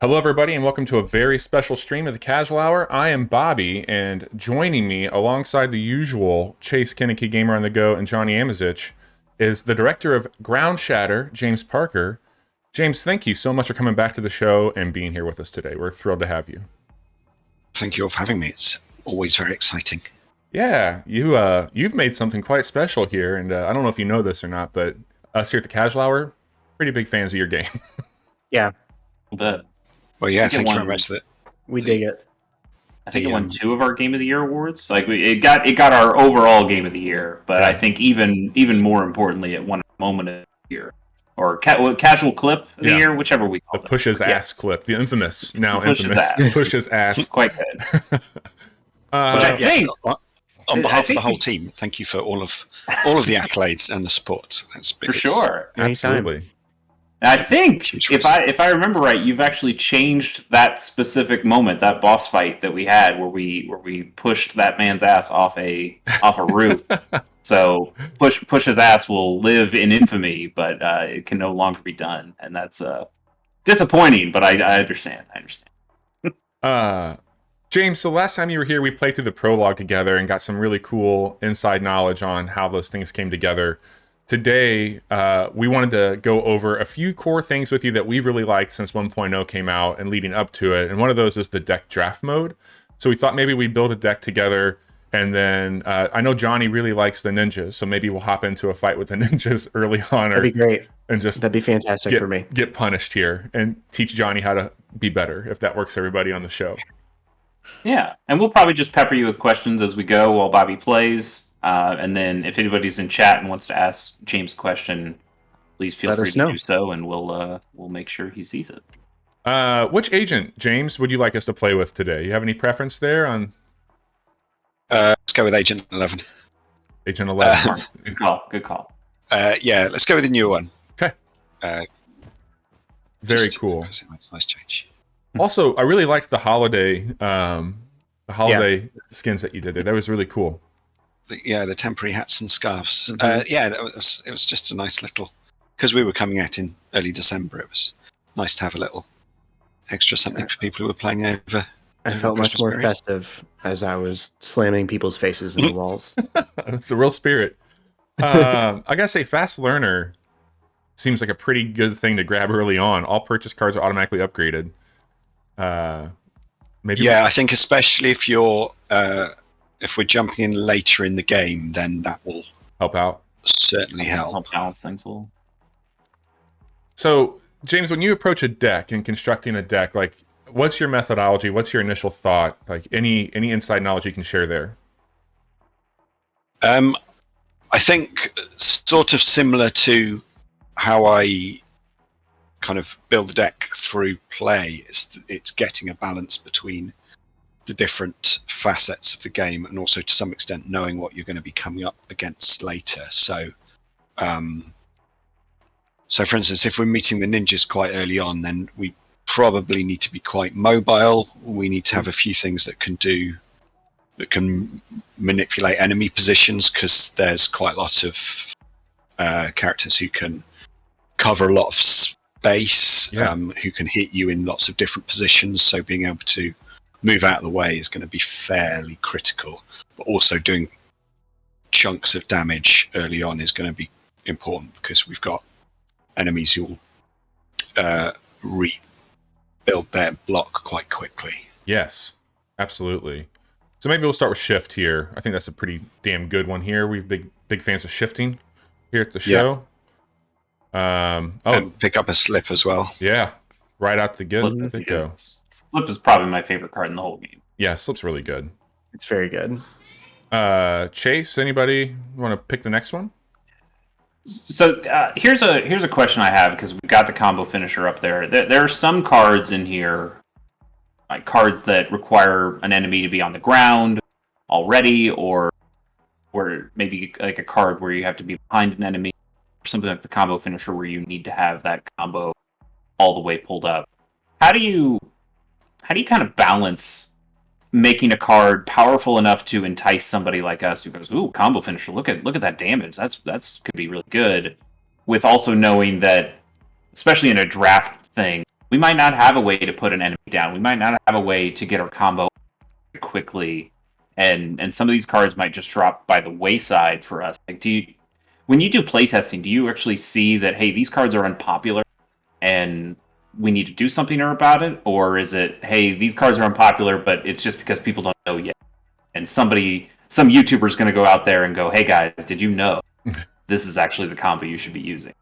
Hello, everybody, and welcome to a very special stream of the Casual Hour. I am Bobby, and joining me alongside the usual Chase Kinnicky Gamer on the Go and Johnny Amizich is the director of Ground Shatter, James Parker. James, thank you so much for coming back to the show and being here with us today. We're thrilled to have you. Thank you all for having me. It's always very exciting. Yeah, you've made something quite special here, and I don't know if you know this or not, but us here at the Casual Hour, pretty big fans of your game. Yeah, But Well, yeah, thank you very much. we dig it. I think it won 2 of our Game of the Year awards. Like it got our overall Game of the Year, but Yeah. I think even more importantly, it won a Moment of the Year or Casual Clip of the Yeah. Year, whichever we The call it. push his ass clip, the infamous, now Push his infamous ass. push his ass. Quite good. Well, I think- on I behalf of think the whole we- team, thank you for all of the accolades and the support. That's big. For sure. Absolutely. And I think Huge if I remember right, you've actually changed that specific moment, that boss fight that we had where we pushed that man's ass off a roof. So push his ass will live in infamy, but it can no longer be done, and that's disappointing. But I understand. James, so last time you were here, we played through the prologue together and got some really cool inside knowledge on how those things came together. Today, we wanted to go over a few core things with you that we really liked since 1.0 came out and leading up to it. And one of those is the deck draft mode. So we thought maybe we'd build a deck together. And then I know Johnny really likes the ninjas, so maybe we'll hop into a fight with the ninjas early on, That'd be great. and just That'd be fantastic for me. get punished here and teach Johnny how to be better, if that works for everybody on the show. Yeah, and we'll probably just pepper you with questions as we go while Bobby plays. And then if anybody's in chat and wants to ask James a question, please feel Let free us to know. do so, and we'll make sure he sees it. Which agent, James, would you like us to play with today? You have any preference there on Let's go with Agent 11. Agent 11? Good call. Good call. Yeah, let's go with the new one. Okay. Very Just cool. because it makes a nice change. Also, I really liked the holiday skins that you did there. That was really cool. The temporary hats and scarves. Mhm. Yeah, it was just a nice little, because we were coming out in early December. It was nice to have a little extra something for people who were playing over. I over felt the much Christmas more period. festive as I was slamming people's faces in the walls. It's a real spirit. I gotta say, Fast Learner seems like a pretty good thing to grab early on. All purchase cards are automatically upgraded. Maybe. Yeah, I think especially if if we're jumping in later in the game, then that will Help out. certainly help. Help balance things a little. So, James, when you approach a deck and constructing a deck, like, what's your methodology? What's your initial thought? Like, any inside knowledge you can share there? I think sort of similar to how I kind of build the deck through play. It's getting a balance between the different facets of the game, and also to some extent knowing what you're going to be coming up against later. So, for instance, if we're meeting the ninjas quite early on, then we probably need to be quite mobile. We need to have a few things that can manipulate enemy positions, because there's quite a lot of characters who can cover a lot of space, who can hit you in lots of different positions. So being able to move out of the way is going to be fairly critical. But also doing chunks of damage early on is going to be important, because we've got enemies who will rebuild their block quite quickly. Yes, absolutely. So maybe we'll start with shift here. I think that's a pretty damn good one here. We're big fans of shifting here at the show. And pick up a slip as well. Yeah, right out the get go. Slip is probably my favorite card in the whole game. Yeah, slip's really good. It's very good. Chase, anybody want to pick the next one? So here's a question I have, because we've got the combo finisher up there. There are some cards in here, like cards that require an enemy to be on the ground already, or where maybe like a card where you have to be behind an enemy, or something like the combo finisher where you need to have that combo all the way pulled up. How do you kind of balance making a card powerful enough to entice somebody like us who goes, "Ooh, combo finisher! Look at that damage. That's could be really good," with also knowing that, especially in a draft thing, we might not have a way to put an enemy down. We might not have a way to get our combo quickly, and some of these cards might just drop by the wayside for us. Like, when you do playtesting, do you actually see that, hey, these cards are unpopular and we need to do something about it? Or is it, hey, these cards are unpopular, but it's just because people don't know yet? And some YouTuber is going to go out there and go, hey guys, did you know this is actually the combo you should be using?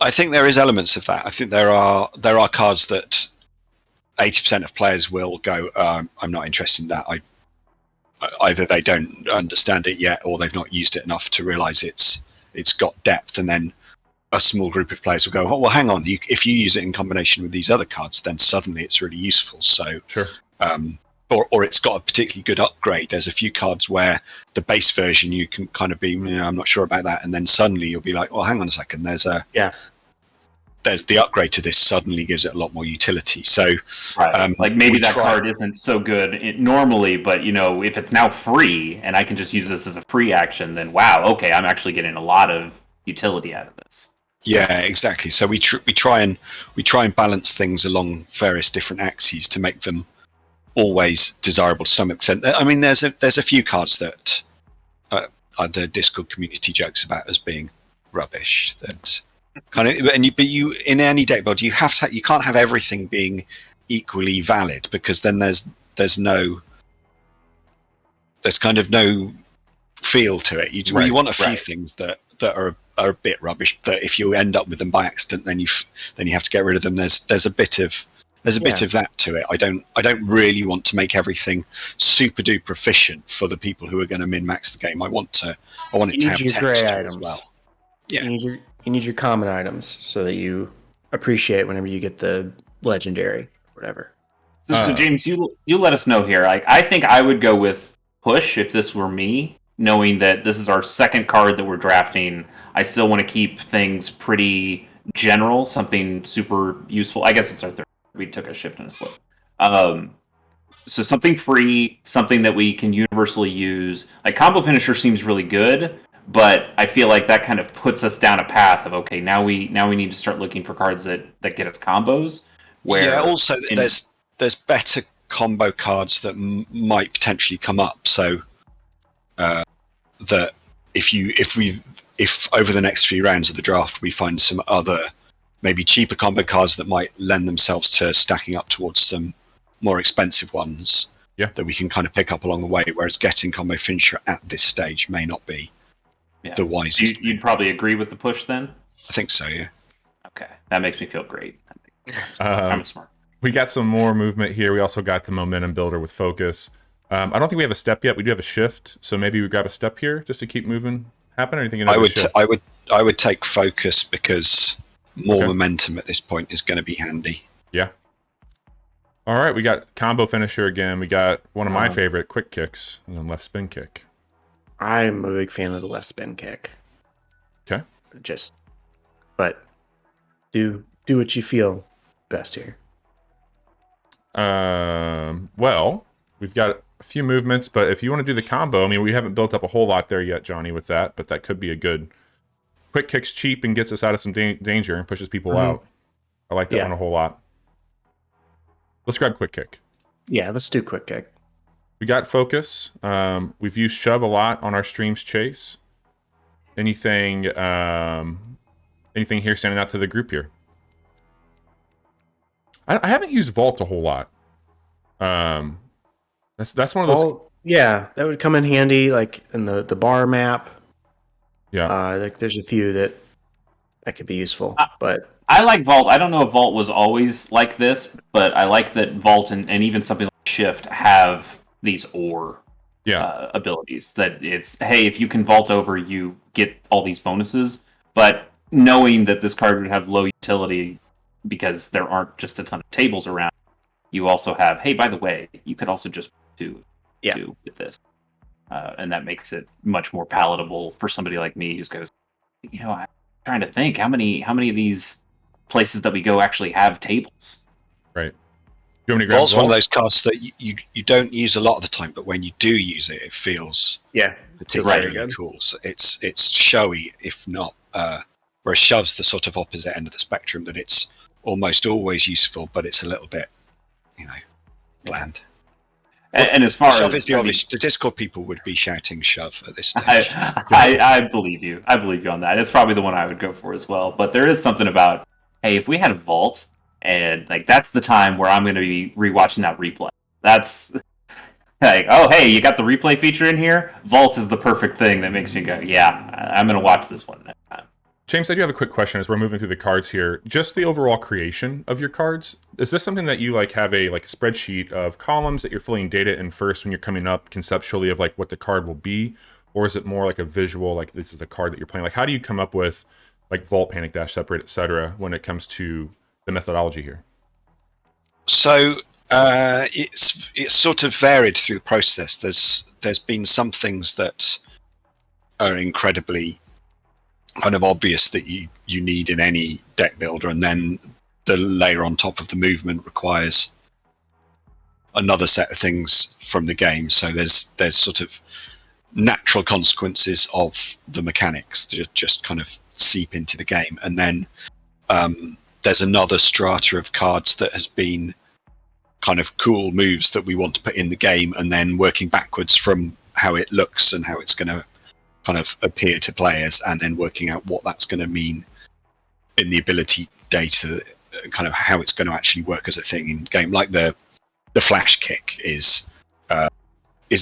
I think there is elements of that. I think there are cards that 80% of players will go, I'm not interested in that. Either they don't understand it yet, or they've not used it enough to realize it's got depth. And then a small group of players will go, oh, well, hang on. If you use it in combination with these other cards, then suddenly it's really useful. So, sure. Or it's got a particularly good upgrade. There's a few cards where the base version you can kind of be, I'm not sure about that, and then suddenly you'll be like, oh, hang on a second. There's the upgrade to this suddenly gives it a lot more utility. So, right. Like maybe that card isn't so good normally, but if it's now free and I can just use this as a free action, then wow, okay, I'm actually getting a lot of utility out of this. Yeah, exactly. So we try and balance things along various different axes to make them always desirable to some extent. I mean, there's a few cards that the Discord community jokes about as being rubbish. That kind of, but you in any deck build you can't have everything being equally valid, because then there's kind of no feel to it. You want a few things that are a bit rubbish, that if you end up with them by accident, then you have to get rid of them. There's a bit of that to it. I don't really want to make everything super duper efficient for the people who are going to min max the game. I want it to have texture as well. Yeah. You need your common items so that you appreciate whenever you get the legendary, whatever. So James, you let us know here. I think I would go with push if this were me, knowing that this is our second card that we're drafting. I still want to keep things pretty general, something super useful. I guess it's our third. We took a shift and a slip. So something free, something that we can universally use. Like Combo Finisher seems really good, but I feel like that kind of puts us down a path of, okay, now we need to start looking for cards that get us combos. Also there's better combo cards that might potentially come up. So that if over the next few rounds of the draft we find some other maybe cheaper combo cards that might lend themselves to stacking up towards some more expensive ones that we can kind of pick up along the way, whereas getting Combo Finisher at this stage may not be the wisest. You'd probably agree with the push then? I think so, yeah. Okay, that makes me feel great. I'm smart. We got some more movement here. We also got the momentum builder with focus. I don't think we have a step yet. We do have a shift, so maybe we grab a step here just to keep moving happening. Or anything? I would take focus, because more momentum at this point is going to be handy. Yeah. All right, we got Combo Finisher again. We got one of my favorite quick kicks, and then left spin kick. I'm a big fan of the left spin kick. Okay. But do what you feel best here. Well, we've got a few movements, but if you want to do the combo, I mean, we haven't built up a whole lot there yet, Johnny, with that, but that could be a good. Quick kick's cheap and gets us out of some danger and pushes people out. I like that one a whole lot. Let's grab quick kick. Yeah, let's do quick kick. We got focus. We've used shove a lot on our streams chase. Anything here standing out to the group here? I haven't used vault a whole lot. That's one of those. Yeah, that would come in handy, like in the bar map. Yeah, like there's a few that could be useful, but I like Vault. I don't know if Vault was always like this, but I like that Vault and even something like Shift have these abilities. That it's, hey, if you can vault over, you get all these bonuses. But knowing that this card would have low utility because there aren't just a ton of tables around, you also have, hey, by the way, you could also just do with this. And that makes it much more palatable for somebody like me who goes, I'm trying to think how many of these places that we go actually have tables. Right. You want me to grab Vault's one of those cards that you don't use a lot of the time, but when you do use it, it feels particularly cool. So it's showy, if not. Whereas shove's the sort of opposite end of the spectrum, that it's almost always useful, but it's a little bit, bland. And as far Shove as is the obvious. The Discord people would be shouting shove at this stage. I believe you. I believe you on that. It's probably the one I would go for as well. But there is something about, hey, if we had a vault, and like that's the time where I'm going to be rewatching that replay. That's like, oh, hey, you got the replay feature in here. Vault is the perfect thing that makes me go, yeah, I'm going to watch this one next time. James, I do have a quick question as we're moving through the cards here. Just the overall creation of your cards. Is this something that you like have a spreadsheet of columns that you're filling data in first when you're coming up conceptually of like what the card will be? Or is it more like a visual, like this is a card that you're playing? Like how do you come up with like Vault, Panic Dash, Separate, etc. when it comes to the methodology here? So it's sort of varied through the process. There's been some things that are incredibly kind of obvious that you need in any deck builder, and then the layer on top of the movement requires another set of things from the game. So there's sort of natural consequences of the mechanics that just kind of seep into the game, and then there's another strata of cards that has been kind of cool moves that we want to put in the game, and then working backwards from how it looks and how it's going to kind of appear to players, and then working out what that's going to mean in the ability data, kind of how it's going to actually work as a thing in game. Like the flash kick is a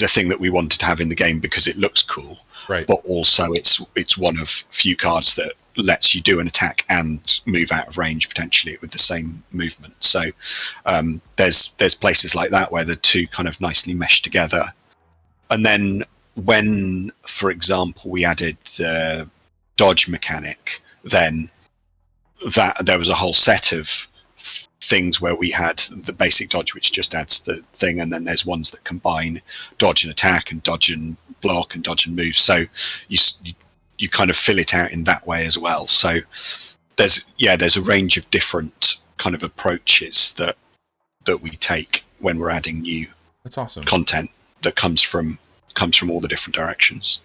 thing that we wanted to have in the game because it looks cool, right? But also it's one of few cards that lets you do an attack and move out of range potentially with the same movement. So there's places like that where the two kind of nicely mesh together. And then when, for example, we added the dodge mechanic, then that there was a whole set of things where we had the basic dodge, which just adds the thing, and then there's ones that combine dodge and attack and dodge and block and dodge and move. So you kind of fill it out in that way as well. So there's a range of different kind of approaches that we take when we're adding new That's awesome. content that comes from all the different directions.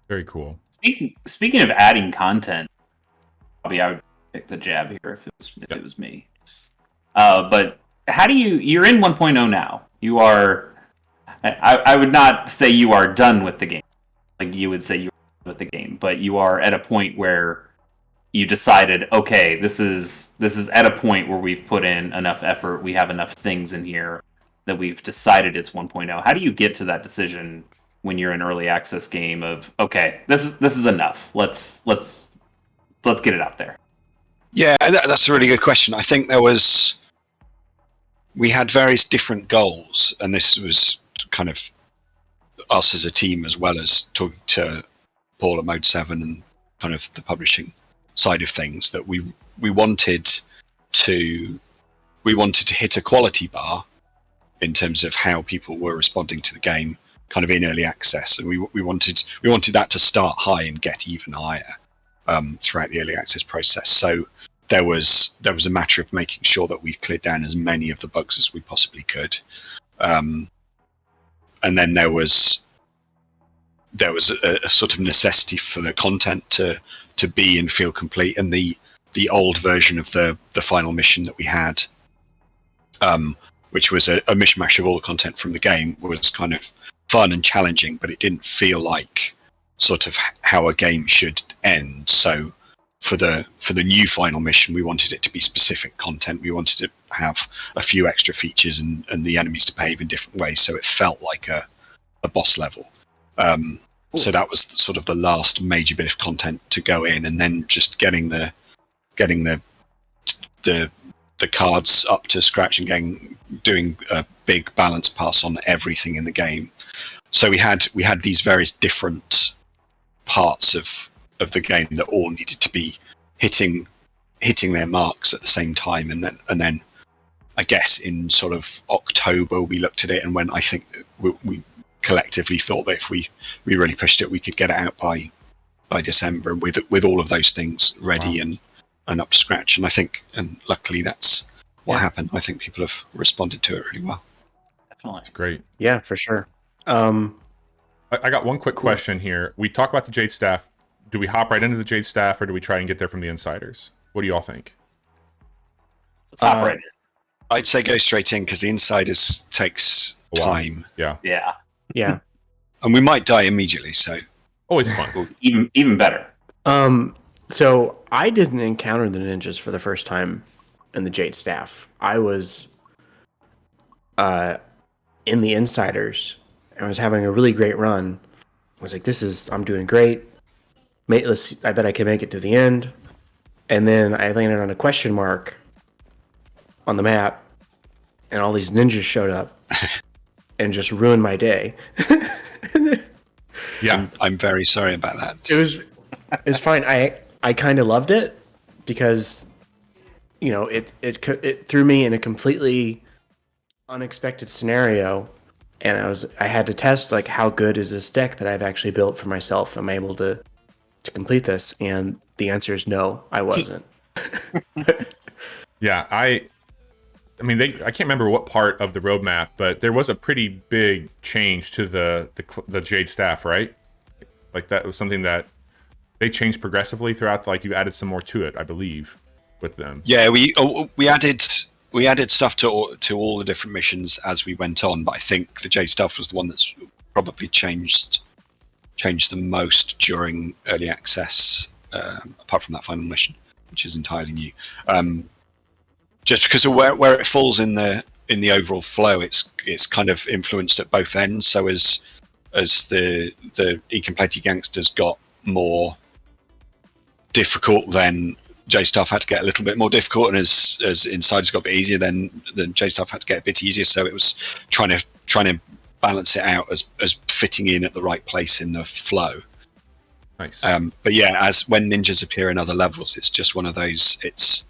Very cool. Speaking of adding content, probably I would pick the jab here if it was me. But how do you're in 1.0 now? You are. I would not say you are done with the game. Like you would say you are done with the game, but you are at a point where you decided, okay, this is at a point where we've put in enough effort. We have enough things in here that we've decided it's 1.0. How do you get to that decision when you're an early access game of, okay, this is enough. Let's get it out there. Yeah, that's a really good question. I think we had various different goals, and this was kind of us as a team as well as talking to Paul at Mode 7 and kind of the publishing side of things, that we wanted to hit a quality bar in terms of how people were responding to the game kind of in early access, and we wanted that to start high and get even higher throughout the early access process. So there was a matter of making sure that we cleared down as many of the bugs as we possibly could, and then there was a sort of necessity for the content to be and feel complete. And the old version of the final mission that we had, which was a mishmash of all the content from the game, was kind of fun and challenging, but it didn't feel like sort of how a game should end. So for the new final mission, we wanted it to be specific content. We wanted to have a few extra features and the enemies to behave in different ways, so it felt like a boss level. So that was sort of the last major bit of content to go in, and then just getting the cards up to scratch and doing a big balance pass on everything in the game. So we had these various different parts of the game that all needed to be hitting their marks at the same time, and then I guess in sort of October we looked at it and went, I think we collectively thought that if we really pushed it, we could get it out by December, and with all of those things ready. Wow. and up to scratch. And I think, and luckily that's what happened. I think people have responded to it really well. Definitely. That's great. Yeah, for sure. I got one quick question here. We talk about the Jade Staff. Do we hop right into the Jade Staff, or do we try and get there from the insiders? What do you all think? Let's hop right in. I'd say go straight in because the Insiders takes A while. time, Yeah. Yeah. and we might die immediately. So Always fun. Even better. So I didn't encounter the ninjas for the first time in the Jade Staff. I was in the Insiders. I was having a really great run. I was like, I'm doing great. I bet I can make it to the end. And then I landed on a question mark on the map, and all these ninjas showed up and just ruined my day. Yeah. I'm very sorry about that. It's fine. I kind of loved it because, it threw me in a completely unexpected scenario, and I had to test like how good is this deck that I've actually built for myself. Am I able to complete this? And the answer is no, I wasn't. Yeah, I mean, I can't remember what part of the roadmap, but there was a pretty big change to the Jade Staff, right? Like that was something that they changed progressively throughout. Like you added some more to it, I believe, with them. Yeah, we added stuff to all the different missions as we went on, but I think the Jade stuff was the one that's probably changed the most during early access, apart from that final mission, which is entirely new. Just because of where it falls in the overall flow, it's kind of influenced at both ends. So as the E-Completi gangsters got more difficult, then J-Staff had to get a little bit more difficult, and as Insiders got a bit easier, then J-Staff had to get a bit easier. So it was trying to balance it out as fitting in at the right place in the flow. Nice. But yeah, as when ninjas appear in other levels, it's just one of those. It's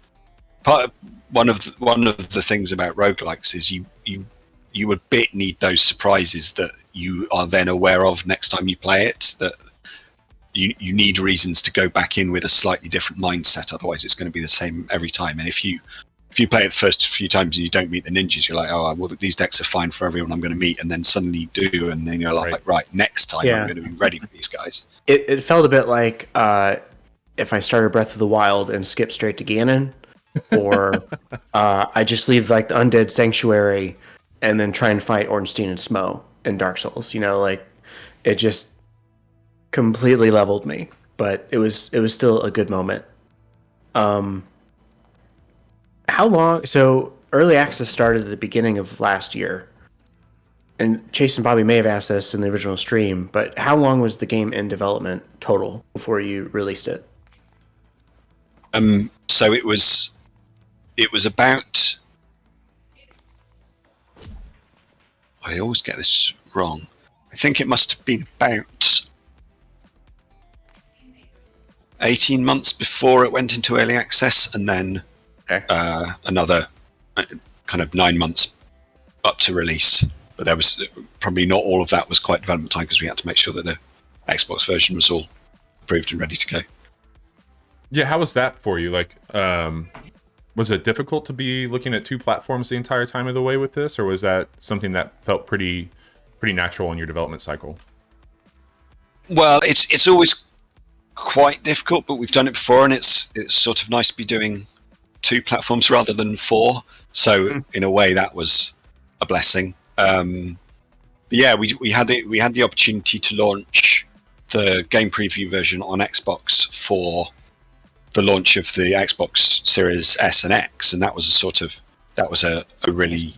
one of the things about roguelikes is you a bit need those surprises that you are then aware of next time you play it. That you need reasons to go back in with a slightly different mindset. Otherwise, it's going to be the same every time. And if you play it the first few times and you don't meet the ninjas, you're like, oh, well, these decks are fine for everyone I'm going to meet. And then suddenly you do, and then you're like, right, next time I'm going to be ready with these guys. It felt a bit like if I started Breath of the Wild and skip straight to Ganon, or I just leave like the Undead Sanctuary and then try and fight Ornstein and Smo in Dark Souls. It just completely leveled me, but it was still a good moment. How long? So early access started at the beginning of last year, and Chase and Bobby may have asked this in the original stream, but how long was the game in development total before you released it? So it was about. I always get this wrong. I think it must have been about 18 months before it went into early access, and then another kind of 9 months up to release. But there was probably not all of that was quite development time because we had to make sure that the Xbox version was all approved and ready to go. Yeah, how was that for you? Like, was it difficult to be looking at two platforms the entire time of the way with this, or was that something that felt pretty natural in your development cycle? Well, it's always quite difficult, but we've done it before, and it's sort of nice to be doing two platforms rather than four. So in a way, that was a blessing. But yeah, we had the opportunity to launch the game preview version on Xbox for the launch of the Xbox Series S and X, and that was a really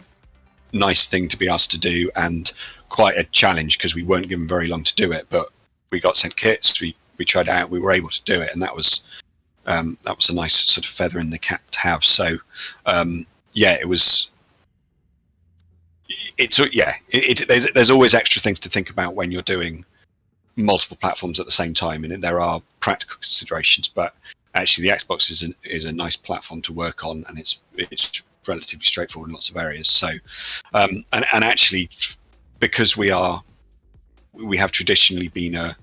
nice thing to be asked to do, and quite a challenge because we weren't given very long to do it. But we got sent kits, we tried it out, we were able to do it, and that was a nice sort of feather in the cap to have. So yeah, it was. There's always extra things to think about when you're doing multiple platforms at the same time, and there are practical considerations. But actually, the Xbox is a nice platform to work on, and it's relatively straightforward in lots of areas. So, and actually, because we have traditionally been a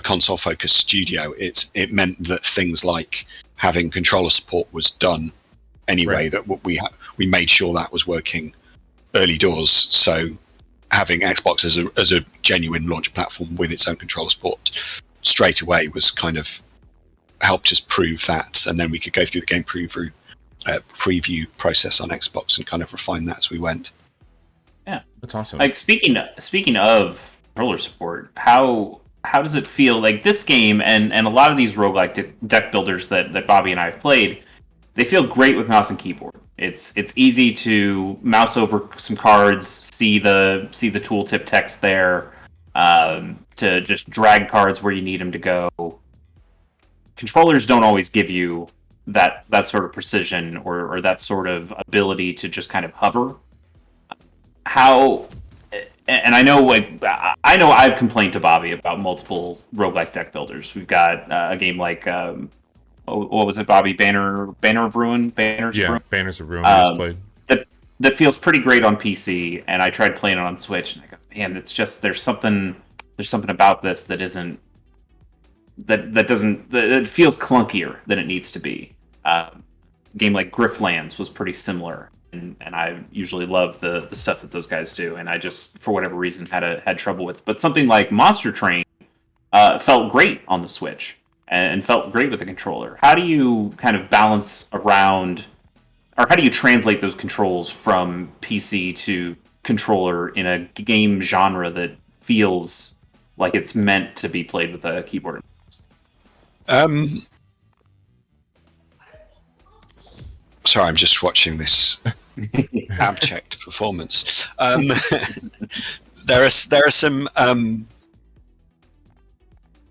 console-focused studio, it meant that things like having controller support was done anyway. Right. That we made sure that was working early doors. So having Xbox as a genuine launch platform with its own controller support straight away was kind of helped us prove that, and then we could go through the game preview process on Xbox and kind of refine that as we went. Yeah, That's awesome. like speaking of controller support, how does it feel like this game and a lot of these roguelike deck builders that Bobby and I have played, they feel great with mouse and keyboard. It's easy to mouse over some cards, see the tooltip text there, to just drag cards where you need them to go. Controllers don't always give you that sort of precision or that sort of ability to just kind of hover. How, and I know I've complained to Bobby about multiple roguelike deck builders. We've got a game like what was it, Bobby? Banner of Ruin? Banners of Ruin? Banners of Ruin I just played. That feels pretty great on PC, and I tried playing it on Switch, and I go, man, it's just there's something about this that isn't that feels clunkier than it needs to be. A game like Griftlands was pretty similar, and I usually love the stuff that those guys do, and I just for whatever reason had trouble with. But something like Monster Train felt great on the Switch and felt great with the controller. How do you kind of balance around, or how do you translate those controls from PC to controller in a game genre that feels like it's meant to be played with a keyboard? Sorry, I'm just watching this abject performance. There are some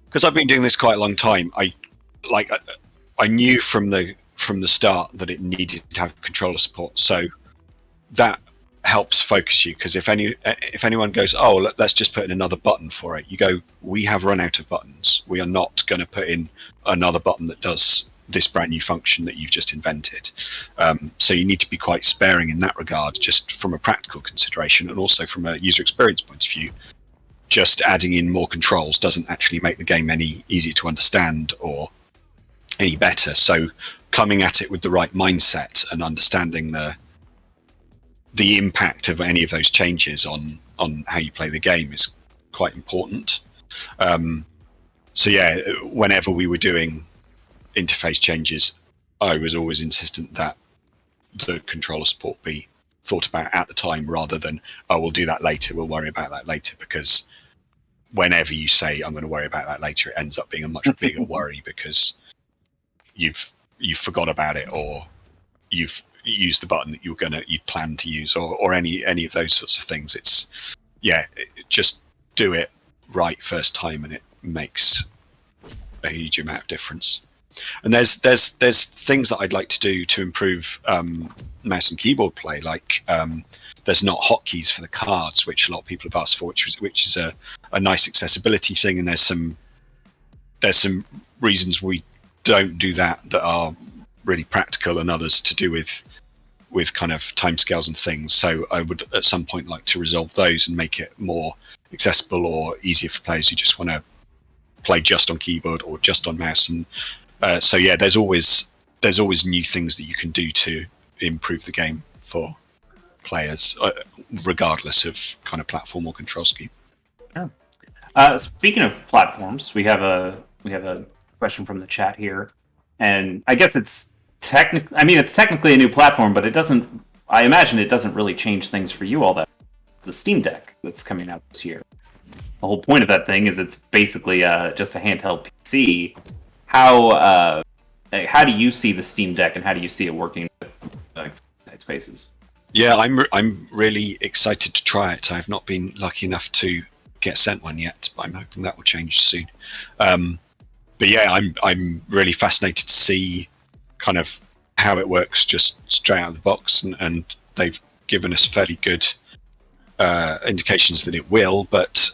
because I've been doing this quite a long time. I knew from the start that it needed to have controller support, so that helps focus you. Because if anyone goes, oh, let's just put in another button for it, you go, we have run out of buttons. We are not going to put in another button that does this brand new function that you've just invented. So you need to be quite sparing in that regard, just from a practical consideration and also from a user experience point of view. Just adding in more controls doesn't actually make the game any easier to understand or any better. So coming at it with the right mindset and understanding the impact of any of those changes on how you play the game is quite important. So yeah, whenever we were doing interface changes, I was always insistent that the controller support be thought about at the time rather than, oh, we'll do that later, we'll worry about that later, because whenever you say I'm going to worry about that later, it ends up being a much bigger worry because you've forgot about it, or you've used the button that you'd planned to use, or any of those sorts of things. It's just do it right first time, and it makes a huge amount of difference. And there's things that I'd like to do to improve mouse and keyboard play, like there's not hotkeys for the cards, which a lot of people have asked for, which is a nice accessibility thing. And there's some reasons we don't do that are really practical, and others to do with kind of timescales and things. So I would at some point like to resolve those and make it more accessible or easier for players who just want to play just on keyboard or just on mouse. And so yeah, there's always new things that you can do to improve the game for players, regardless of kind of platform or control scheme. Yeah. Speaking of platforms, we have a question from the chat here, and I guess it's technically a new platform, but I imagine it doesn't really change things for you all that. The Steam Deck that's coming out this year. The whole point of that thing is it's basically just a handheld PC. How do you see the Steam Deck, and how do you see it working with Spaces? Yeah, I'm really excited to try it. I've not been lucky enough to get sent one yet, but I'm hoping that will change soon. But yeah, I'm really fascinated to see kind of how it works just straight out of the box, and they've given us fairly good indications that it will. But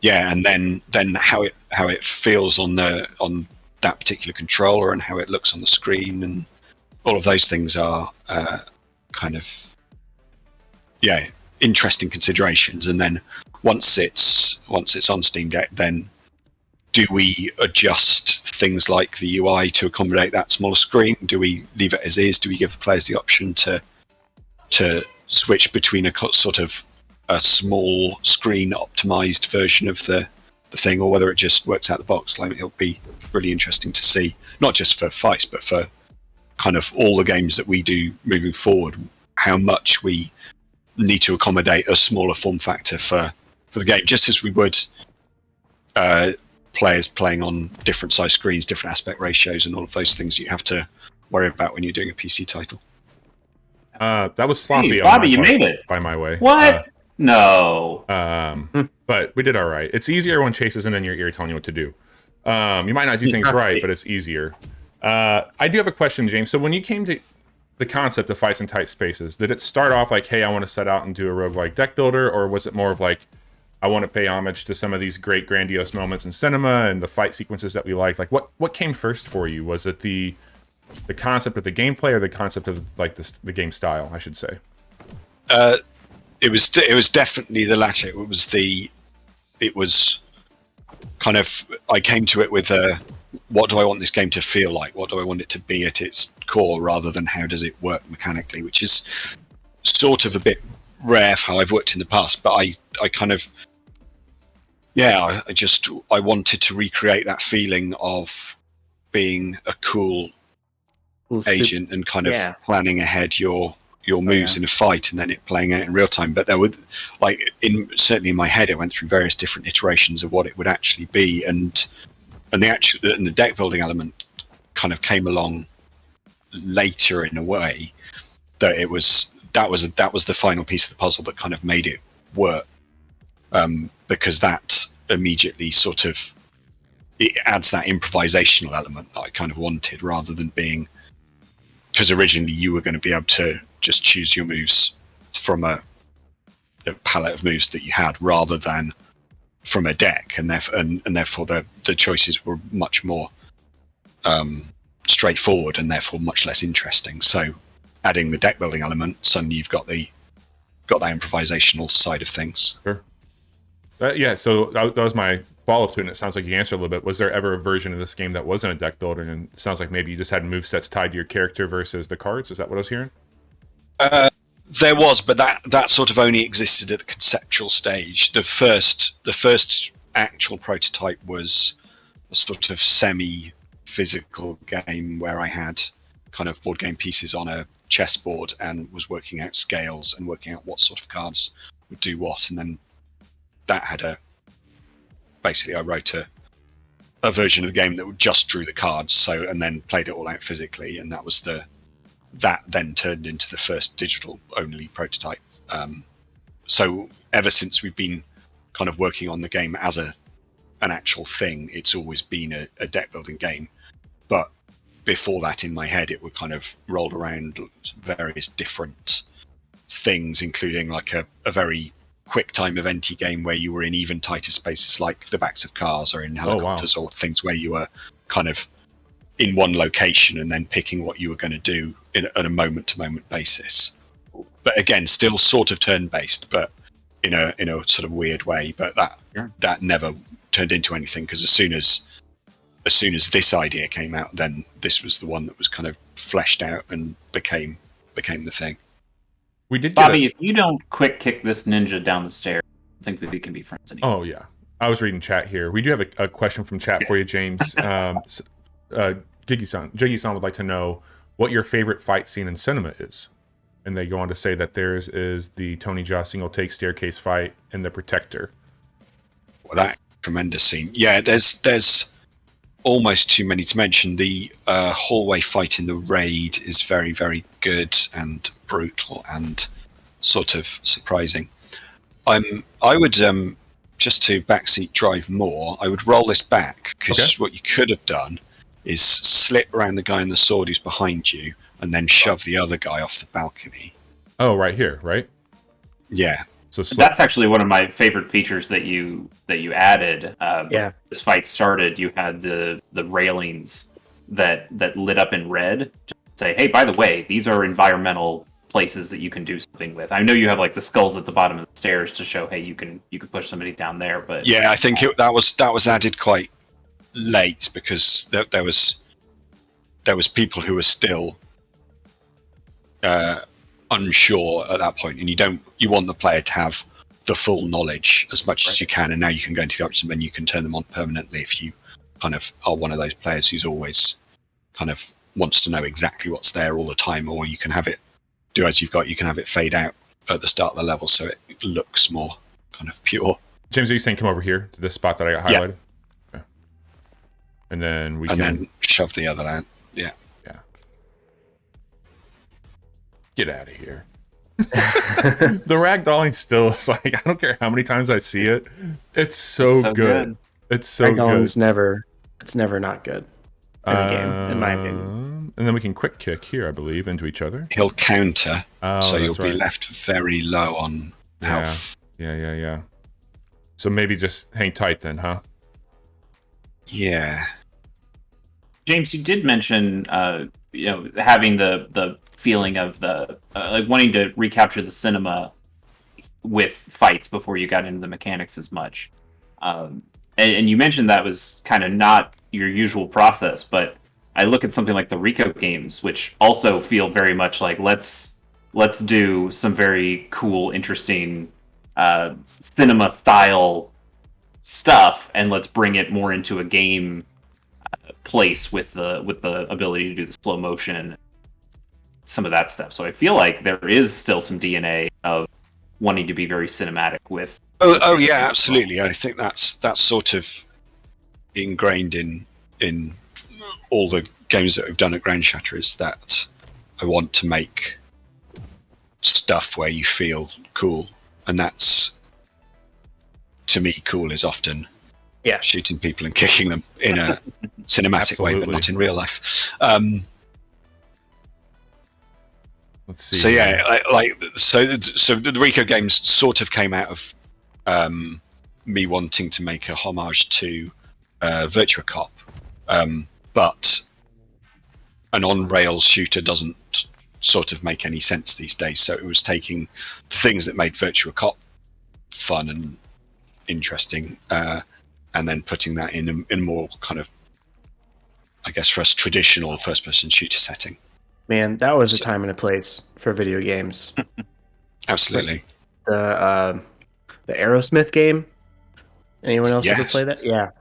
yeah, and then how it feels on that particular controller and how it looks on the screen, and all of those things are kind of interesting considerations. And then once it's on Steam Deck, then do we adjust things like the UI to accommodate that smaller screen? Do we leave it as is? Do we give the players the option to switch between a sort of a small screen optimized version of the thing, or whether it just works out the box? Like, it'll be really interesting to see, not just for fights, but for kind of all the games that we do moving forward, how much we need to accommodate a smaller form factor for the game, just as we would players playing on different size screens, different aspect ratios, and all of those things you have to worry about when you're doing a PC title. That was sloppy. Hey, Bobby, you made it. By my way. What? No. But we did all right. It's easier when Chase isn't in your ear telling you what to do. You might not do things right, but it's easier. I do have a question, James. So when you came to the concept of fights in tight spaces, did it start off like, hey, I want to set out and do a roguelike deck builder, or was it more of like, I want to pay homage to some of these great grandiose moments in cinema and the fight sequences that we liked? Like, what came first for you? Was it the concept of the gameplay, or the concept of like the game style, I should say? It was definitely the latter. It was kind of, I came to it with what do I want this game to feel like? What do I want it to be at its core, rather than how does it work mechanically, which is sort of a bit rare for how I've worked in the past. But I kind of, I wanted to recreate that feeling of being a cool agent and kind of planning ahead your moves in a fight, and then it playing out in real time. But there would, like, certainly in my head, I went through various different iterations of what it would actually be, and the deck building element kind of came along later in a way. That was the final piece of the puzzle that kind of made it work, because that immediately sort of, it adds that improvisational element that I kind of wanted, rather than being, because originally you were going to be able to just choose your moves from a palette of moves that you had, rather than from a deck, and therefore the choices were much more straightforward, and therefore much less interesting. So adding the deck building element, suddenly you've got that improvisational side of things. Sure. So that was my follow-up to it, and it sounds like you answered a little bit. Was there ever a version of this game that wasn't a deck builder, and it sounds like maybe you just had movesets tied to your character versus the cards? Is that what I was hearing? There was, but that sort of only existed at the conceptual stage. The first actual prototype was a sort of semi-physical game where I had kind of board game pieces on a chessboard and was working out scales and working out what sort of cards would do what, and then that had basically I wrote a version of the game that just drew the cards, and then played it all out physically, and that then turned into the first digital only prototype. So ever since we've been kind of working on the game as an actual thing, it's always been a deck building game. But before that, in my head, it would kind of rolled around various different things, including like a very quick time eventy game where you were in even tighter spaces, like the backs of cars or in helicopters, or things where you were kind of in one location and then picking what you were going to do on a moment-to-moment basis. But again, still sort of turn-based, but in a sort of weird way. But that never turned into anything, because as soon as this idea came out, then this was the one that was kind of fleshed out and became the thing. We did, Bobby. If you don't quick kick this ninja down the stairs, I think we can be friends anymore. Oh yeah, I was reading chat here. We do have a question from chat for you, James. Jiggy-san would like to know what your favorite fight scene in cinema is, and they go on to say that theirs is the Tony Jaa single take staircase fight in The Protector. Well, that tremendous scene. Yeah, there's almost too many to mention. The hallway fight in The Raid is very, very good and brutal and sort of surprising. I would just to backseat drive more, I would roll this back, because what you could have done is slip around the guy on the sword who's behind you and then shove the other guy off the balcony. Oh, right here, right? Yeah. So that's actually one of my favorite features that you added. Before this fight started, you had the railings that lit up in red to say, hey, by the way, these are environmental places that you can do something with. I know you have like the skulls at the bottom of the stairs to show, hey, you can push somebody down there, but yeah, I think that was added quite late, because there was people who were still unsure at that point, and you want the player to have the full knowledge as much as you can, and now you can go into the options menu, you can turn them on permanently if you kind of are one of those players who's always kind of wants to know exactly what's there all the time, or you can have it do as you've got. You can have it fade out at the start of the level, so it looks more kind of pure. James, are you saying come over here to this spot that I got highlighted? Yeah. And then we and then shove the other out. Yeah. Get out of here. The ragdolling still is like, I don't care how many times I see it. It's so good. It's so ragdolling's good. It's never not good in a game, in my opinion. And then we can quick kick here, I believe, into each other. He'll counter, so you'll be right. left very low on health. Yeah. So maybe just hang tight then, huh? Yeah. James, you did mention, having the feeling of the like wanting to recapture the cinema with fights before you got into the mechanics as much. And you mentioned that was kind of not your usual process, but I look at something like the Rico games, which also feel very much like let's do some very cool, interesting cinema style stuff, and let's bring it more into a game place with the ability to do the slow motion, some of that stuff. So I feel like there is still some DNA of wanting to be very cinematic with. Oh yeah, absolutely. I think that's sort of ingrained in all the games that we've done at Ground Shatter, is that I want to make stuff where you feel cool, and that's, to me, cool is often shooting people and kicking them in a cinematic way, but not in real life. Let's see. So yeah, so the Rico games sort of came out of me wanting to make a homage to Virtua Cop, but an on-rails shooter doesn't sort of make any sense these days. So it was taking the things that made Virtua Cop fun and interesting, and then putting that in a more kind of, I guess for us, traditional first-person shooter setting. Man, that was a time and a place for video games. Absolutely. The Aerosmith game. Anyone else ever play that? Yeah.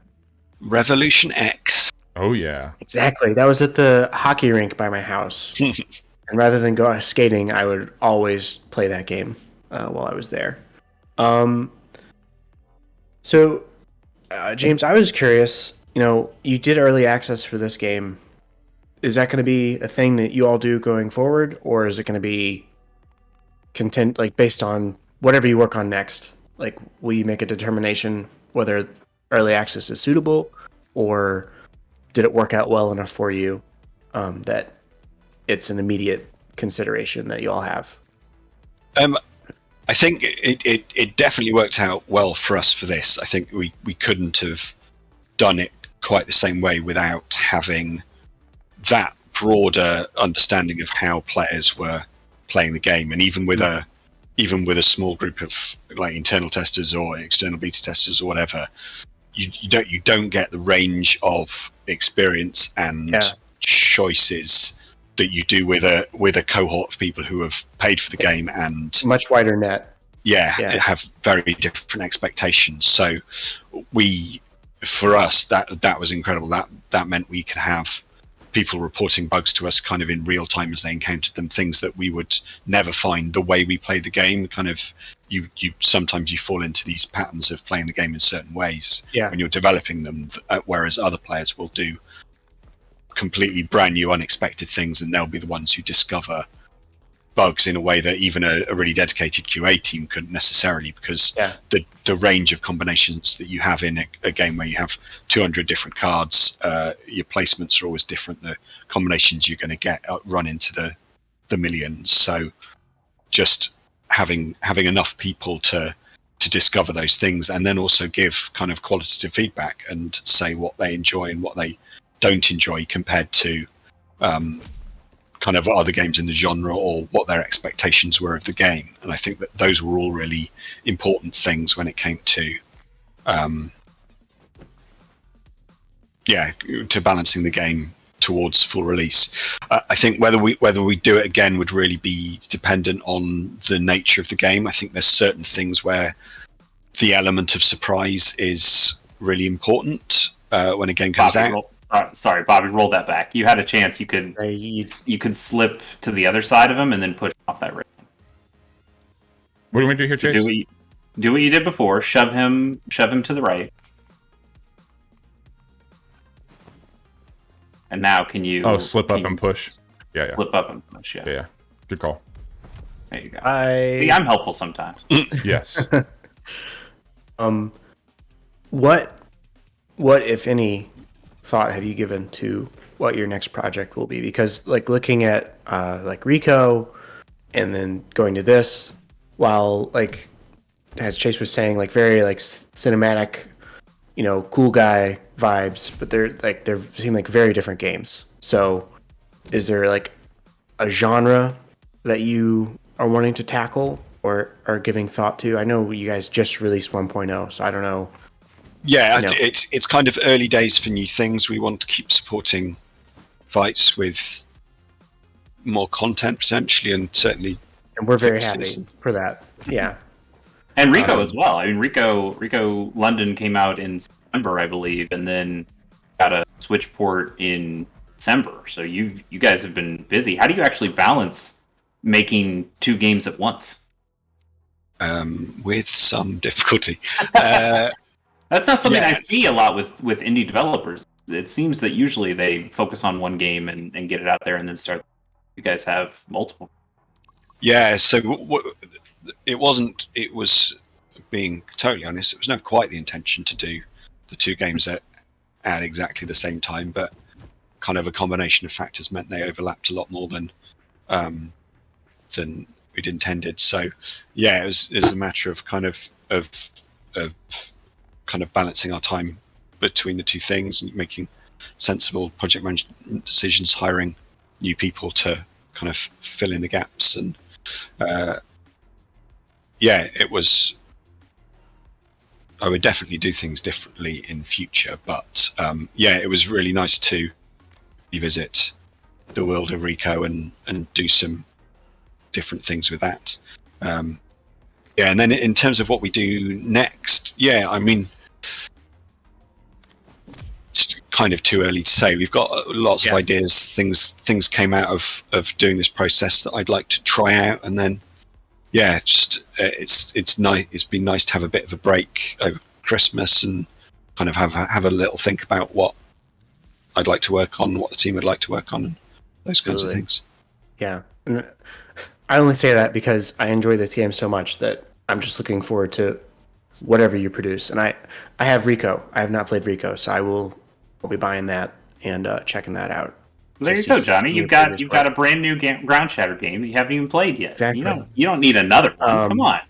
Revolution X. Oh yeah. Exactly. That was at the hockey rink by my house. And rather than go skating, I would always play that game while I was there. So, James, I was curious. You did early access for this game. Is that going to be a thing that you all do going forward, or is it going to be content, like based on whatever you work on next? Like, will you make a determination whether early access is suitable, or did it work out well enough for you that it's an immediate consideration that you all have? I think it definitely worked out well for us for this. I think we couldn't have done it quite the same way without having that broader understanding of how players were playing the game, and even with a small group of like internal testers or external beta testers or whatever, you don't get the range of experience and choices that you do with a cohort of people who have paid for the game and much wider net. Have very different expectations. So for us that was incredible. That meant we could have people reporting bugs to us kind of in real time as they encountered them, things that we would never find the way we play the game. Kind of you sometimes you fall into these patterns of playing the game in certain ways when you're developing them, whereas other players will do completely brand new unexpected things, and they'll be the ones who discover bugs in a way that even a really dedicated QA team couldn't necessarily, because the range of combinations that you have in a game where you have 200 different cards, your placements are always different. The combinations you're going to get run into the millions. So just having enough people to discover those things, and then also give kind of qualitative feedback and say what they enjoy and what they don't enjoy compared to kind of other games in the genre, or what their expectations were of the game. And I think that those were all really important things when it came to to balancing the game towards full release. I think whether we do it again would really be dependent on the nature of the game. I think there's certain things where the element of surprise is really important when a game comes out. Sorry, Bobby, roll that back. You had a chance. You could slip to the other side of him and then push off that railing. What do we do here, So Chase? do what you did before. Shove him to the right. And now can you... slip up and push. Yeah. Slip up and push, yeah. Yeah. Good call. There you go. See, I'm helpful sometimes. Yes. What if any thought have you given to what your next project will be? Because like looking at like Rico and then going to this, while like as Chase was saying, like very like cinematic, cool guy vibes, but they seem like very different games. So is there like a genre that you are wanting to tackle or are giving thought to? I know you guys just released 1.0, so I don't know. Yeah, it's kind of early days for new things. We want to keep supporting fights with more content potentially, and certainly. And we're very happy for that. Yeah. And Rico as well. I mean, Rico London came out in September, I believe, and then got a Switch port in December. So you guys have been busy. How do you actually balance making 2 games at once? With some difficulty. That's not something I see a lot with indie developers. It seems that usually they focus on one game and get it out there and then start. You guys have multiple. Yeah, so it wasn't. It was, being totally honest, it was never quite the intention to do the 2 games at exactly the same time, but kind of a combination of factors meant they overlapped a lot more than we'd intended. So yeah, it was a matter of kind of balancing our time between the 2 things and making sensible project management decisions, hiring new people to kind of fill in the gaps. And it was. I would definitely do things differently in future, but it was really nice to revisit the world of Rico and do some different things with that. And then in terms of what we do next, I mean, it's kind of too early to say. We've got lots of ideas. Things came out of doing this process that I'd like to try out, and then it's nice. It's been nice to have a bit of a break over Christmas and kind of have a little think about what I'd like to work on, what the team would like to work on, and those kinds of things. Yeah, and I only say that because I enjoy this game so much that I'm just looking forward to whatever you produce. And I have Rico. I have not played Rico, so I'll be buying that and checking that out. There you go, Johnny. You've got a brand new Ground Shatter game that you haven't even played yet. Exactly. You don't need another one. Come on.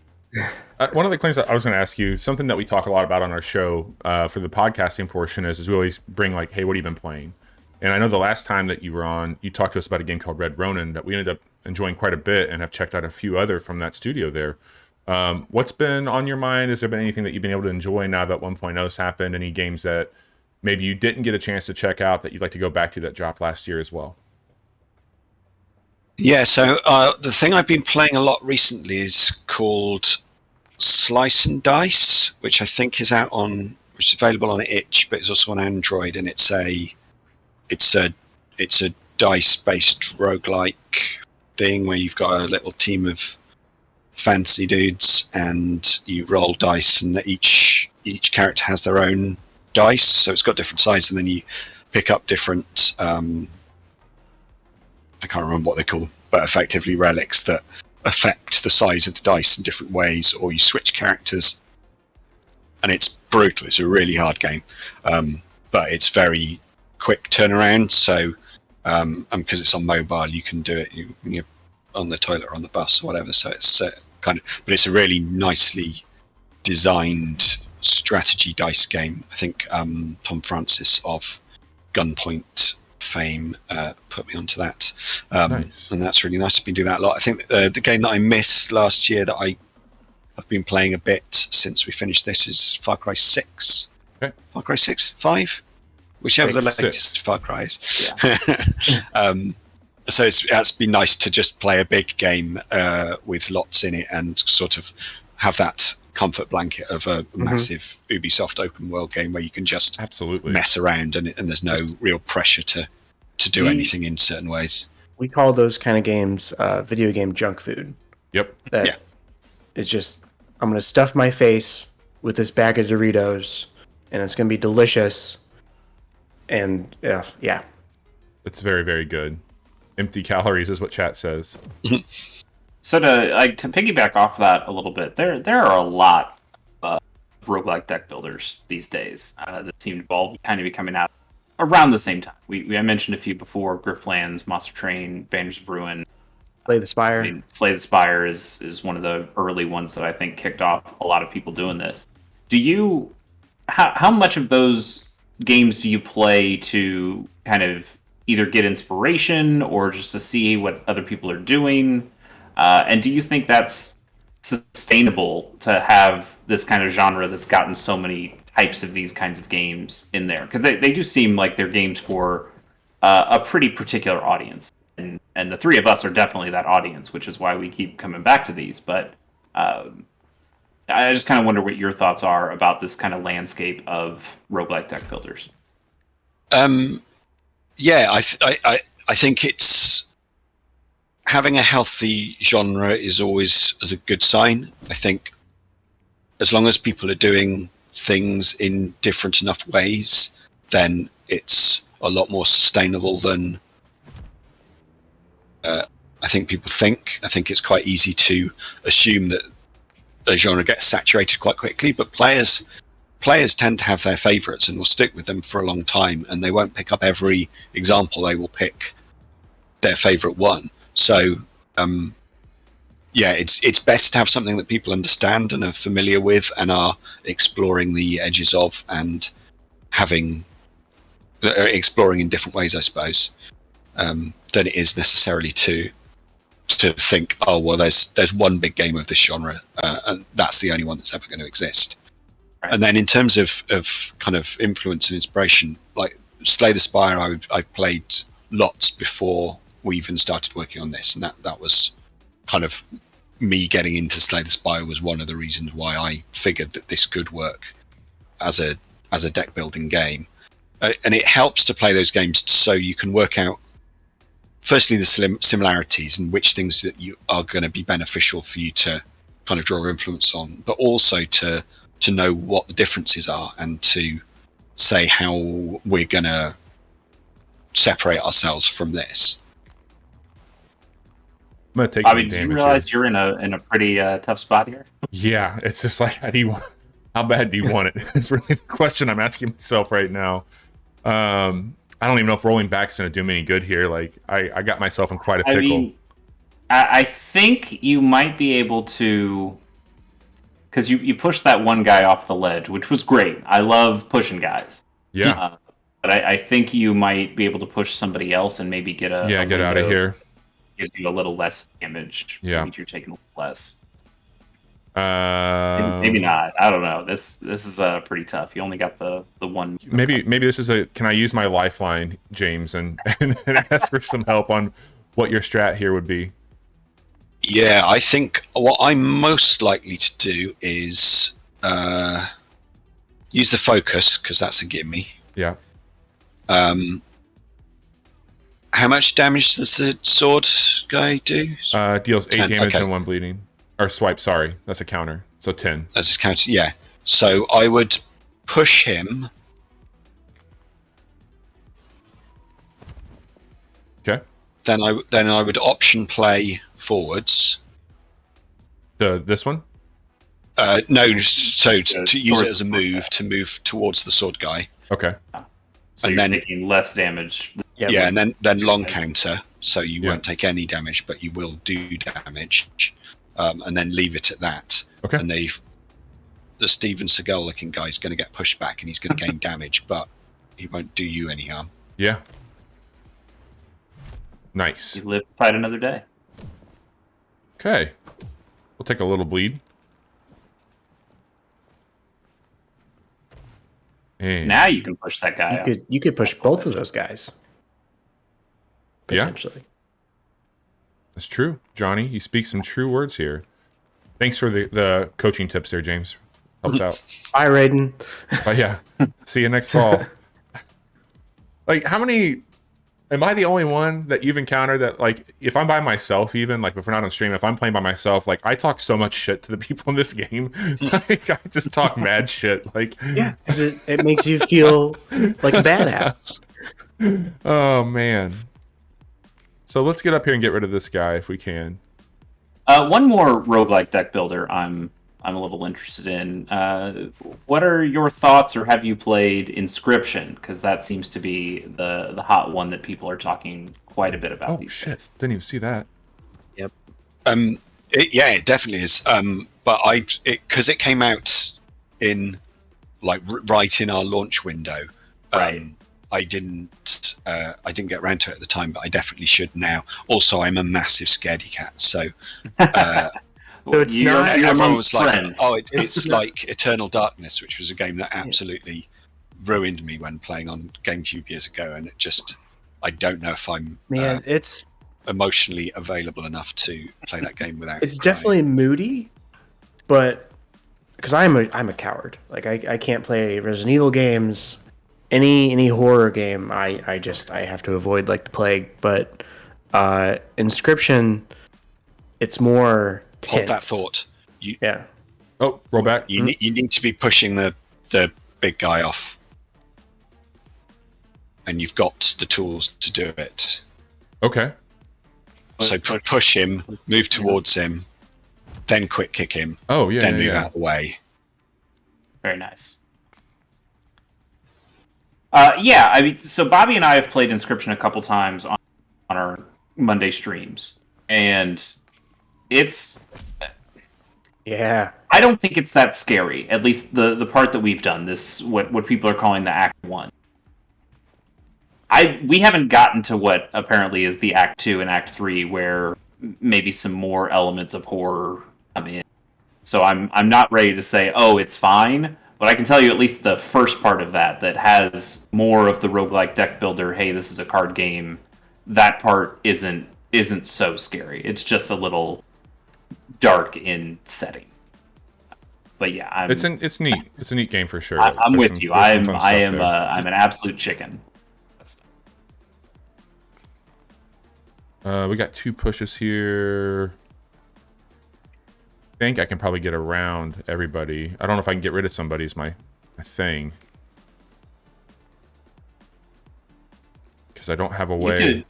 One of the things that I was going to ask you, something that we talk a lot about on our show for the podcasting portion is we always bring like, hey, what have you been playing? And I know the last time that you were on, you talked to us about a game called Red Ronin that we ended up enjoying quite a bit and have checked out a few other from that studio there. What's been on your mind? Has there been anything that you've been able to enjoy now that 1.0's happened? Any games that maybe you didn't get a chance to check out that you'd like to go back to that dropped last year as well? Yeah, so the thing I've been playing a lot recently is called Slice and Dice, which I think is which is available on itch, but it's also on Android, and it's a dice-based roguelike thing where you've got a little team of fancy dudes and you roll dice, and each character has their own dice, so it's got different sizes, and then you pick up different I can't remember what they're called, but effectively relics that affect the size of the dice in different ways, or you switch characters, and it's brutal. It's a really hard game, but it's very quick turnaround, so because it's on mobile, you can do it when you're on the toilet or on the bus or whatever, so it's but it's a really nicely designed strategy dice game. I think Tom Francis of Gunpoint fame put me onto that, Nice. and that's really nice. I've been doing that a lot. I think the game that I missed last year that I've been playing a bit since we finished this is Far Cry 6. Okay. Far Cry 6? 5? Whichever the latest 6. Far Cry is. Yeah. So it's been nice to just play a big game with lots in it and sort of have that comfort blanket of a massive Ubisoft open world game where you can just Absolutely. mess around and there's no real pressure to do anything in certain ways. We call those kind of games video game junk food. Yep. That is just, I'm going to stuff my face with this bag of Doritos, and it's going to be delicious. And yeah. It's very, very good. Empty calories is what chat says. So to piggyback off that a little bit, there are a lot of roguelike deck builders these days that seem to all kind of be coming out around the same time. I mentioned a few before: Griftlands, Monster Train, Banners of Ruin. Slay the Spire. I mean, Slay the Spire is one of the early ones that I think kicked off a lot of people doing this. How much of those games do you play to kind of either get inspiration or just to see what other people are doing? And do you think that's sustainable to have this kind of genre that's gotten so many types of these kinds of games in there? Because they do seem like they're games for a pretty particular audience. And the three of us are definitely that audience, which is why we keep coming back to these. But I just kind of wonder what your thoughts are about this kind of landscape of roguelike deck builders. Yeah, I think it's having a healthy genre is always a good sign. I think as long as people are doing things in different enough ways, then it's a lot more sustainable than I think people think. I think it's quite easy to assume that a genre gets saturated quite quickly, but players tend to have their favorites and will stick with them for a long time, and they won't pick up every example. They will pick their favorite one. So it's best to have something that people understand and are familiar with and are exploring the edges of and exploring in different ways, I suppose, than it is necessarily to think, oh well, there's one big game of this genre and that's the only one that's ever going to exist. Right. And then in terms of kind of influence and inspiration, like Slay the Spire, I played lots before we even started working on this, and that was kind of me getting into Slay the Spire was one of the reasons why I figured that this could work as a deck building game. And it helps to play those games so you can work out firstly the similarities and which things that you are going to be beneficial for you to kind of draw influence on, but also to know what the differences are and to say how we're going to separate ourselves from this. I'm gonna take Bobby, some did damage you realize here. you're in a pretty tough spot here? Yeah, it's just like, how bad do you want it? It's really the question I'm asking myself right now. I don't even know if rolling back's gonna do me any good here. Like, I got myself in quite a pickle. I mean, I think you might be able to, because you pushed that one guy off the ledge, which was great. I love pushing guys. Yeah. But I think you might be able to push somebody else and maybe get get out of here. Gives you a little less damage. Yeah. Means you're taking a little less. Maybe Maybe not. I don't know. This is pretty tough. You only got the one. Maybe this is can I use my lifeline, James, and ask for some help on what your strat here would be? Yeah, I think what I'm most likely to do is use the focus, because that's a gimme. Yeah. How much damage does the sword guy do? Deals 8 10, damage okay. and 1 bleeding. Or swipe, sorry. That's a counter. So 10. As his counter, yeah. So I would push him. Okay. Then I would option play forwards. This one? No, so to use it as a move to move towards the sword guy. Okay. So and you're then taking less damage. Yeah, and then long counter, so you won't take any damage, but you will do damage, and then leave it at that. Okay. And the Steven Seagal looking guy is going to get pushed back, and he's going to gain damage, but he won't do you any harm. Yeah. Nice. You live to fight another day. Okay. We'll take a little bleed. And Now you can push that guy. You could push both of those guys. Yeah. Potentially. That's true. Johnny, you speak some true words here. Thanks for the coaching tips there, James. Helped out. Bye, Raiden. But yeah, see you next fall. Like, how many? Am I the only one that you've encountered that, like, if I'm by myself, even like if we're not on stream, if I'm playing by myself, like I talk so much shit to the people in this game. Like, I just talk mad shit. Like, Yeah, because it makes you feel like a badass. oh man. So let's get up here and get rid of this guy if we can. One more roguelike deck builder I'm a little interested in. What are your thoughts, or have you played Inscription? Because that seems to be the hot one that people are talking quite a bit about. Oh these shit! days. Didn't even see that. Yep. It definitely is. But because it came out in like right in our launch window. Right. I didn't get around to it at the time, but I definitely should now. Also, I'm a massive scaredy cat, so So it's You're not- everyone among was like, friends. "Oh, it's like Eternal Darkness," which was a game that absolutely ruined me when playing on GameCube years ago, and I don't know if I'm Man, it's emotionally available enough to play that game without. it's crying. definitely moody, but because I'm a coward. Like I can't play Resident Evil games, any horror game. I have to avoid like the plague. But Inscription, it's more Hold that tense. thought. Yeah. Oh, roll back. You need to be pushing the big guy off, and you've got the tools to do it. Okay. So push him, move towards him, then quick kick him, Oh yeah. then yeah, move yeah. out of the way. Very nice. Yeah, I mean, so Bobby and I have played Inscription a couple times on our Monday streams, and it's. Yeah. I don't think it's that scary. At least the part that we've done, this what people are calling the Act 1. We haven't gotten to what apparently is the Act 2 and Act 3, where maybe some more elements of horror come in. So I'm not ready to say, oh, it's fine, but I can tell you at least the first part of that has more of the roguelike deck builder, hey, this is a card game. That part isn't so scary. It's just a little dark in setting. But yeah, It's neat. It's a neat game for sure. I'm There's with you. there's some fun stuff I'm there. an absolute chicken. We got 2 pushes here. I think I can probably get around everybody. I don't know if I can get rid of somebody is my thing. Because I don't have a way.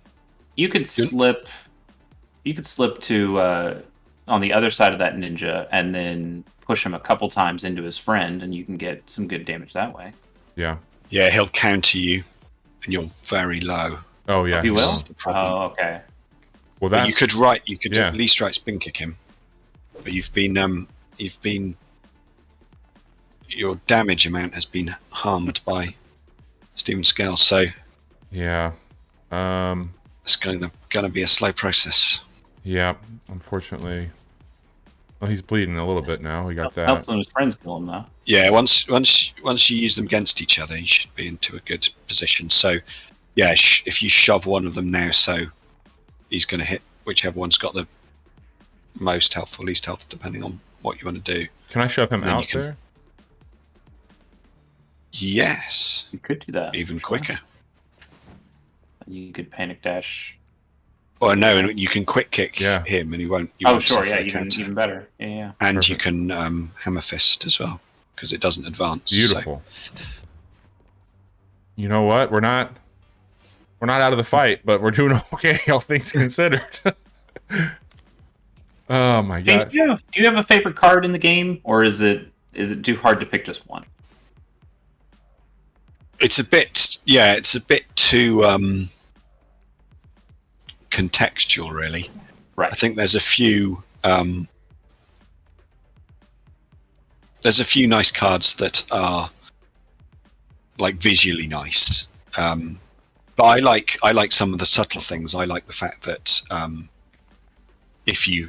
You could slip to on the other side of that ninja and then push him a couple times into his friend, and you can get some good damage that way. Yeah. Yeah, he'll counter you, and you're very low. Oh yeah. He will? That's the problem. Oh, okay. But Well, that you could yeah. at least right spin kick him. But your damage amount has been harmed by Steven's scale, so yeah. it's going to be a slow process. Yeah. Unfortunately. Well, he's bleeding a little bit now. We got that. Helps when his friends kill him, though. Yeah, once you use them against each other, you should be into a good position. So, yeah, if you shove one of them now, so he's going to hit whichever one's got the most health or least health, depending on what you want to do. Can I shove him Then you out can- there? Yes, You could do that. even Sure. quicker. You could panic dash. Or no, and you can quick kick Yeah. him, and you won't. Oh, sure, suffer yeah, a counter. even better. Yeah. And Perfect. you can hammer fist as well because it doesn't advance. so- Beautiful. You know what? We're not out of the fight, but we're doing okay, all things considered. Oh my James, god. do you have a favorite card in the game, or is it too hard to pick just one? It's a bit too contextual, really. Right. I think there's a few nice cards that are like visually nice, but I like some of the subtle things. I like the fact that if you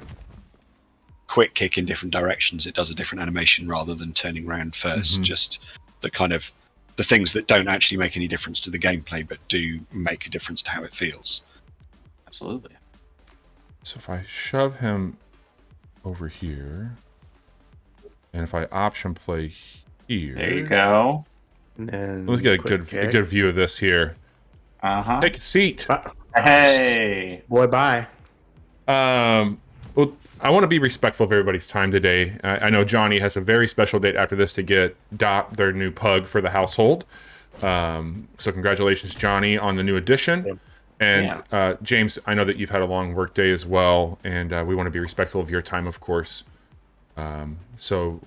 quick kick in different directions, it does a different animation rather than turning around first. Mhm. Just the things that don't actually make any difference to the gameplay, but do make a difference to how it feels. Absolutely. So if I shove him over here. And if I option play here, There you go. And then let's get a quick good view of this here. Uh-huh. Take a seat. Hey. Boy, bye. Well, I want to be respectful of everybody's time today. I know Johnny has a very special date after this to get Dot their new pug for the household. So congratulations, Johnny, on the new addition. And James, I know that you've had a long work day as well, and we want to be respectful of your time, of course. So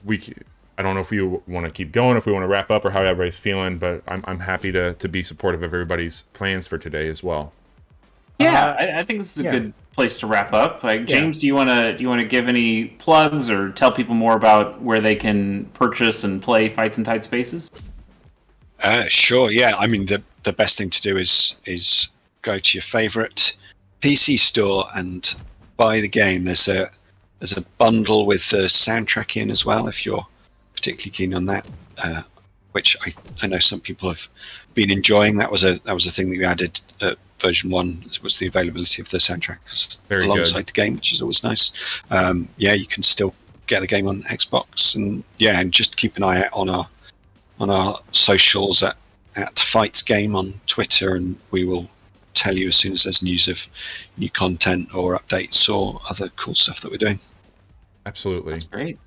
I don't know if you want to keep going, if we want to wrap up, or how everybody's feeling, but I'm happy to be supportive of everybody's plans for today as well. Yeah, I think this is a good place to wrap up. Like, James, do you want to give any plugs or tell people more about where they can purchase and play Fights in Tight Spaces? Sure. Yeah. I mean, the best thing to do is go to your favorite PC store and buy the game. There's a bundle with the soundtrack in as well, if you're particularly keen on that. Which I know some people have been enjoying. That was a thing that we added at version 1. Was the availability of the soundtracks alongside the game, which is always nice. You can still get the game on Xbox, and just keep an eye out on our socials at Fights Game on Twitter, and we will tell you as soon as there's news of new content or updates or other cool stuff that we're doing. Absolutely. That's great.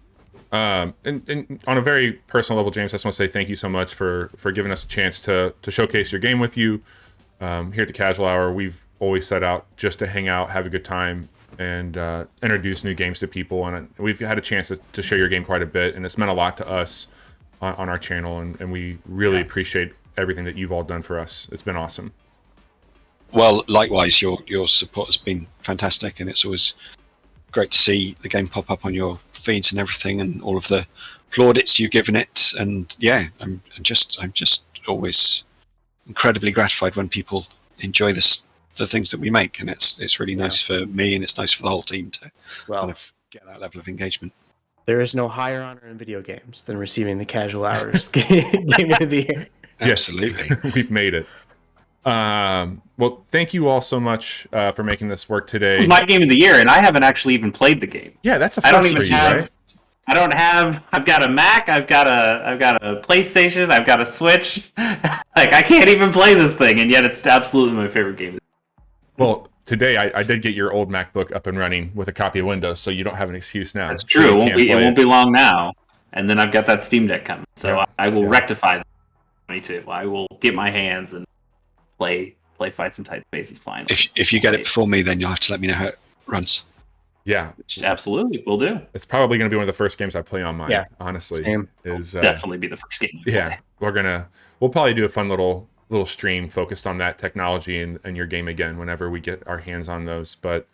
And on a very personal level, James, I just want to say thank you so much for giving us a chance to showcase your game with you. Here at the Casual Hour, we've always set out just to hang out, have a good time, and introduce new games to people. And we've had a chance to share your game quite a bit, and it's meant a lot to us on our channel, and we really appreciate everything that you've all done for us. It's been awesome. Well, likewise, your support has been fantastic, and it's always great to see the game pop up on your feeds and everything, and all of the plaudits you've given it. And I'm just always incredibly gratified when people enjoy the things that we make, and it's really nice for me, and it's nice for the whole team to kind of get that level of engagement. There is no higher honor in video games than receiving the Casual Hours Game of the Year. Absolutely. We've made it. Well, thank you all so much for making this work today. It's my game of the year, and I haven't actually even played the game. Yeah, that's a first for you, right? I've got a Mac, I've got a PlayStation, I've got a Switch. Like, I can't even play this thing, and yet it's absolutely my favorite game. Well, today I did get your old MacBook up and running with a copy of Windows, so you don't have an excuse now. That's true. It won't be long now. And then I've got that Steam Deck coming, so I will rectify that. Me too. I will get my hands and play Fights in Tight Spaces finally. If you get it before me, then you'll have to let me know how it runs. Yeah, absolutely, we'll do. It's probably going to be one of the first games I play on mine. Yeah, honestly, same. Definitely be the first game. Yeah, we'll probably do a fun little stream focused on that technology and your game again whenever we get our hands on those. But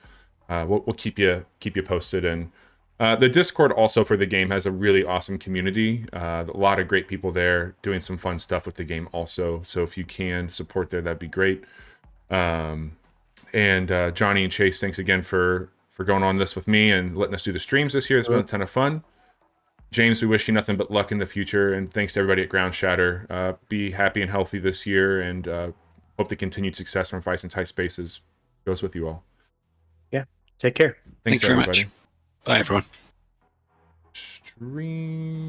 we'll keep you posted. And the Discord also for the game has a really awesome community. A lot of great people there doing some fun stuff with the game also. So if you can support there, that'd be great. And Johnny and Chase, thanks again for going on this with me and letting us do the streams this year. It's been a ton of fun. James, we wish you nothing but luck in the future, and thanks to everybody at Ground Shatter. Be happy and healthy this year, and hope the continued success from Fights in Tight Spaces goes with you all. Yeah, take care. Thanks very much. Bye, everyone. Stream.